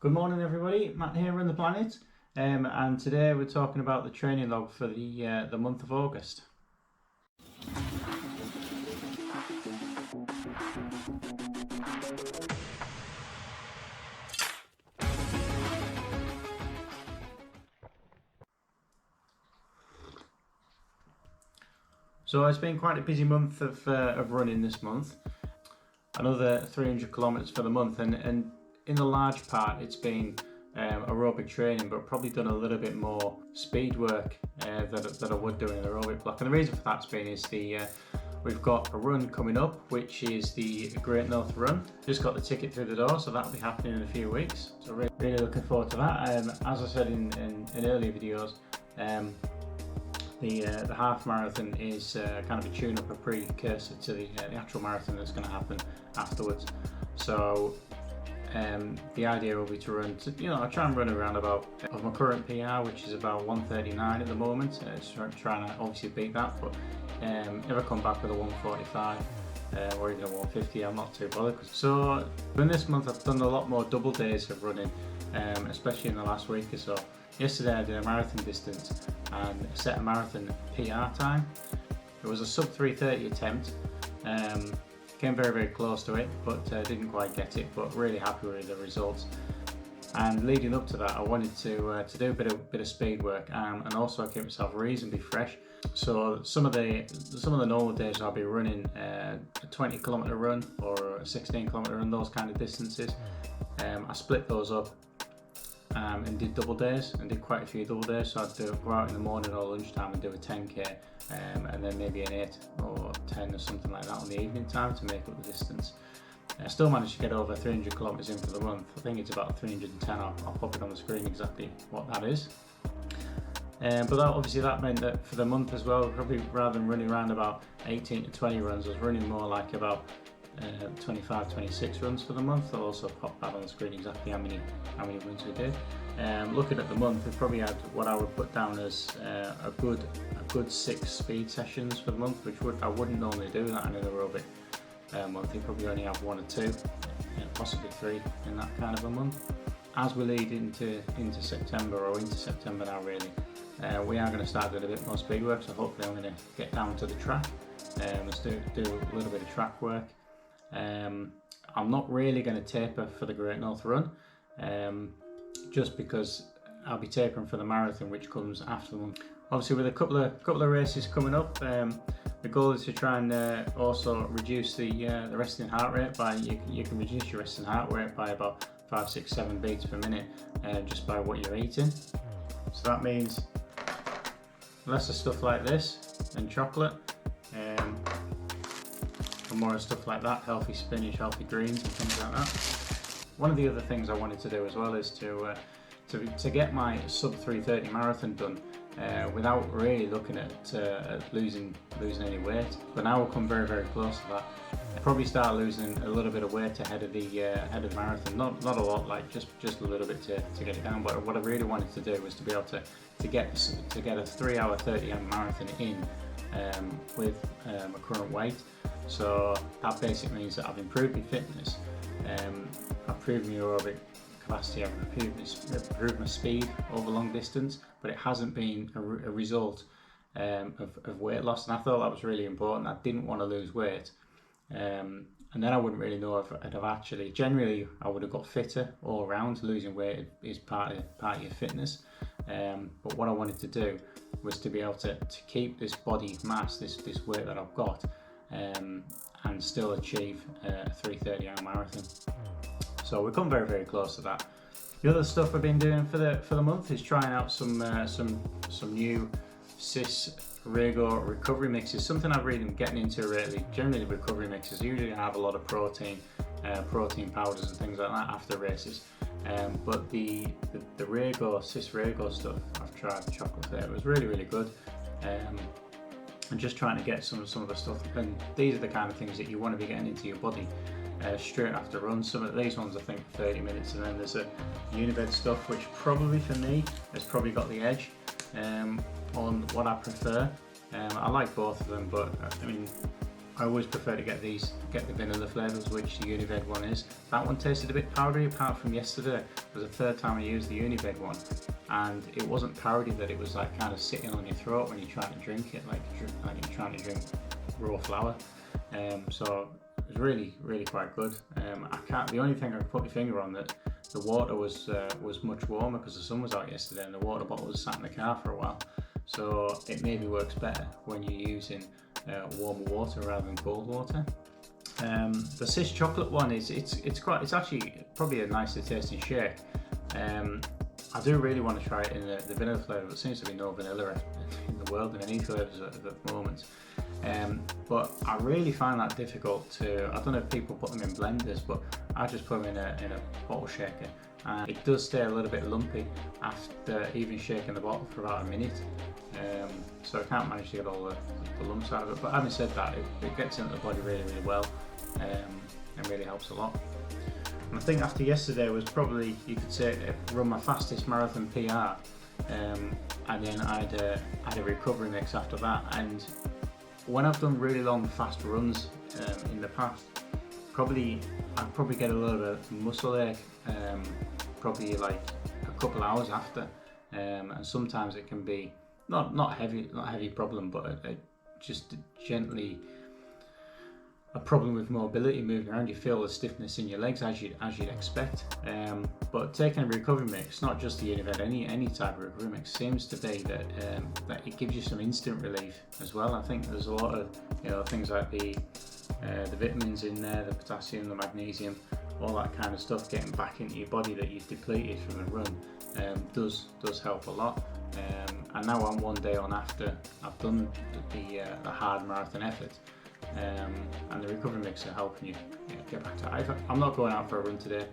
Good morning everybody, Matt here on the planet, and today we're talking about the training log for the month of August. So it's been quite a busy month of running this month. Another 300 kilometers for the month, and in the large part it's been aerobic training, but probably done a little bit more speed work that I would do in an aerobic block. And the reason for that's been is we've got a run coming up, which is the Great North Run. Just got the ticket through the door, so that'll be happening in a few weeks. So really looking forward to that. As I said in earlier videos, the half marathon is kind of a tune-up, a precursor to the actual marathon that's going to happen afterwards. So the idea will be to run, I try and run around about of my current PR, which is about 1:39 at the moment. Trying to obviously beat that, but if I come back with a 1:45 or even a 1:50, I'm not too bothered. So in this month I've done a lot more double days of running, especially in the last week or so. Yesterday I did a marathon distance and set a marathon PR time. It was a sub 3:30 attempt. Came very close to it, but didn't quite get it, but really happy with the results. And leading up to that, I wanted to do a bit of speed work and also keep myself reasonably fresh. So some of the normal days I'll be running a 20-kilometer run or a 16-kilometer run, those kind of distances. I split those up and did double days, and did quite a few double days. So I'd go out in the morning or lunchtime and do a 10k, and then maybe an 8 or 10 or something like that on the evening time to make up the distance. I still managed to get over 300 kilometers in for the month. I think it's about 310. I'll pop it on the screen exactly what that is. But that meant that for the month as well, probably rather than running around about 18 to 20 runs, I was running more like about 25, 26 runs for the month. I'll also pop that on the screen exactly how many runs we did. Looking at the month, we probably had what I would put down as a good 6 speed sessions for the month, which I wouldn't normally do that in an aerobic month. You probably only have 1 or 2, possibly 3 in that kind of a month. As we lead into September, or into September now really, we are going to start doing a bit more speed work. So hopefully I'm going to get down to the track. Let's do a little bit of track work. I'm not really going to taper for the Great North Run, just because I'll be tapering for the marathon, which comes after the month. Obviously, with a couple of races coming up, the goal is to try and also reduce the resting heart rate by you can reduce your resting heart rate by about 5, 6, 7 beats per minute just by what you're eating. So that means less of stuff like this and chocolate. And more stuff like that, healthy spinach, healthy greens and things like that. One of the other things I wanted to do as well is to get my sub 3:30 marathon done without really looking at losing any weight. But now we'll come very close to that. I'll probably start losing a little bit of weight ahead of the marathon. Not a lot, like just a little bit to get it down. But what I really wanted to do was to be able to get a 3-hour 30m marathon in with my current weight. So that basically means that I've improved my fitness, I've improved my aerobic capacity, I've improved my speed over long distance, but it hasn't been a result of weight loss, and I thought that was really important. I didn't want to lose weight, and then I wouldn't really know if I'd have actually, generally I would have got fitter all around. Losing weight is part of your fitness, but what I wanted to do was to be able to keep this body mass, this weight that I've got, and still achieve a 3:30-hour marathon. So we've come very close to that. The other stuff I've been doing for the month is trying out some new Cis Rego recovery mixes. Something I've really been getting into lately. Generally, recovery mixes usually have a lot of protein powders and things like that after races. But the Cis Rego stuff, I've tried chocolate there. It was really good. And just trying to get some of the stuff, and these are the kind of things that you want to be getting into your body straight after runs. Some of these ones I think 30 minutes, and then there's a Unibed stuff, which probably for me has probably got the edge on what I prefer. I like both of them, but I mean I always prefer to get the vanilla flavours, which the Unived one is. That one tasted a bit powdery, apart from yesterday. It was the third time I used the Unived one, and it wasn't powdery, that it was like kind of sitting on your throat when you're trying to drink it, like you're trying to drink raw flour. So it was really quite good. The only thing I could put my finger on, that the water was much warmer because the sun was out yesterday, and the water bottle was sat in the car for a while. So it maybe works better when you're using warmer water rather than cold water. The Cis chocolate one it's actually probably a nicer tasting shake. I do really want to try it in the vanilla flavour, but it seems to be no vanilla in the world in any flavours at the moment. But I really find that difficult to. I don't know if people put them in blenders, but I just put them in a bottle shaker, and it does stay a little bit lumpy after even shaking the bottle for about a minute. So I can't manage to get all the lumps out of it. But having said that, it gets into the body really well, and really helps a lot. And I think after yesterday was probably, you could say, run my fastest marathon PR, and then I had a recovery mix after that. And when I've done really long fast runs in the past, I probably get a little bit of muscle ache, probably like a couple hours after, and sometimes it can be not heavy problem, but just gently a problem with mobility, moving around. You feel the stiffness in your legs as you'd expect. But taking a recovery mix, not just the Unived, any type of recovery mix, seems to be that it gives you some instant relief as well. I think there's a lot of things like the vitamins in there, the potassium, the magnesium, all that kind of stuff getting back into your body that you've depleted from the run does help a lot. And now I'm one day on after I've done the hard marathon effort. And the recovery mix are helping you get back to it. I'm not going out for a run today,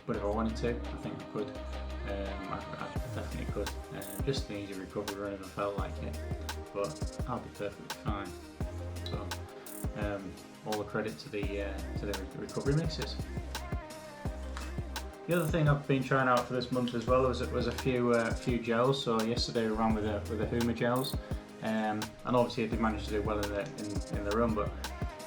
but if I wanted to, I think I could. I definitely could. Just an easy recovery run if I felt like it, but I'll be perfectly fine. So all the credit to the recovery mixes. The other thing I've been trying out for this month as well was a few gels. So yesterday we ran with the Huma gels. And obviously I did manage to do well in the run, but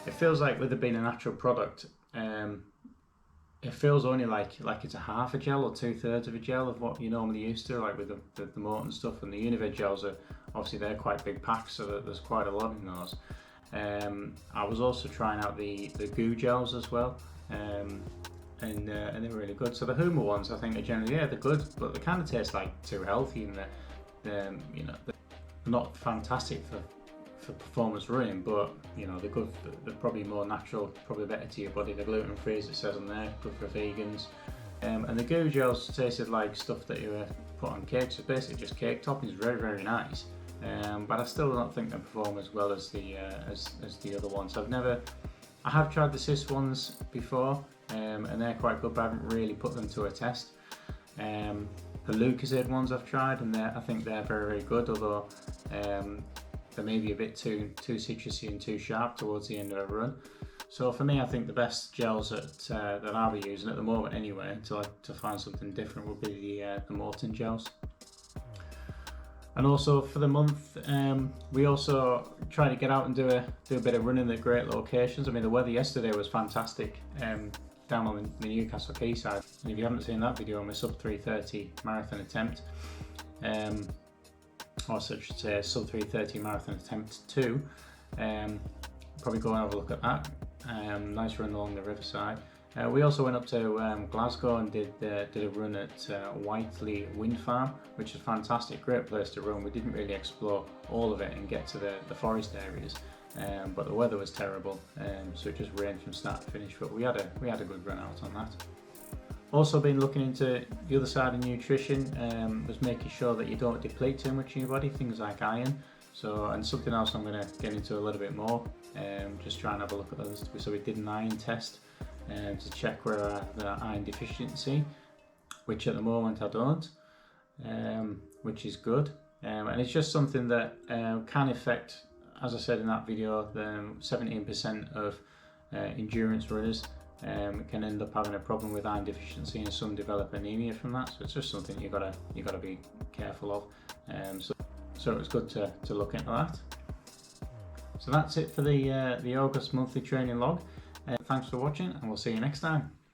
it feels like with it being a natural product, it feels only like it's a half a gel or 2/3 of a gel of what you're normally used to, like with the Morton stuff. And the Unived gels are obviously, they're quite big packs, so there's quite a lot in those. I was also trying out the goo gels as well, and they were really good. So the Huma ones, I think, are generally, they're good, but they kind of taste like too healthy, and they're not fantastic for performance running, but they're good. They're probably more natural, probably better to your body. They're gluten free, as it says on there, good for vegans. And the goo gels tasted like stuff that you put on cakes. So basically just cake toppings, very nice. But I still don't think they perform as well as the other ones. I have tried the Cis ones before, and they're quite good, but I haven't really put them to a test. The Lucozade ones I've tried, and I think they're very good, although they may be a bit too citrusy and too sharp towards the end of a run. So for me, I think the best gels that I'll be using at the moment anyway, until to find something different, would be the Morton gels. And also for the month, we also try to get out and do a bit of running at great locations. I mean, the weather yesterday was fantastic. Down on the Newcastle quayside. And if you haven't seen that video on my sub 3:30 marathon attempt, or so I should say sub 3:30 marathon attempt 2, probably go and have a look at that. Nice run along the riverside. We also went up to Glasgow and did a run at Whiteley Wind Farm, which is a fantastic, great place to run. We didn't really explore all of it and get to the forest areas. But the weather was terrible, so it just rained from start to finish. But we had a good run out on that. Also been looking into the other side of nutrition, was making sure that you don't deplete too much in your body, things like iron. And something else I'm going to get into a little bit more, just try and have a look at those. So we did an iron test to check where I have the iron deficiency, which at the moment I don't, which is good. And it's just something that can affect, as I said in that video, 17% of endurance runners can end up having a problem with iron deficiency, and some develop anemia from that. So it's just something you gotta be careful of. So it was good to look into that. So that's it for the August monthly training log. Thanks for watching, and we'll see you next time.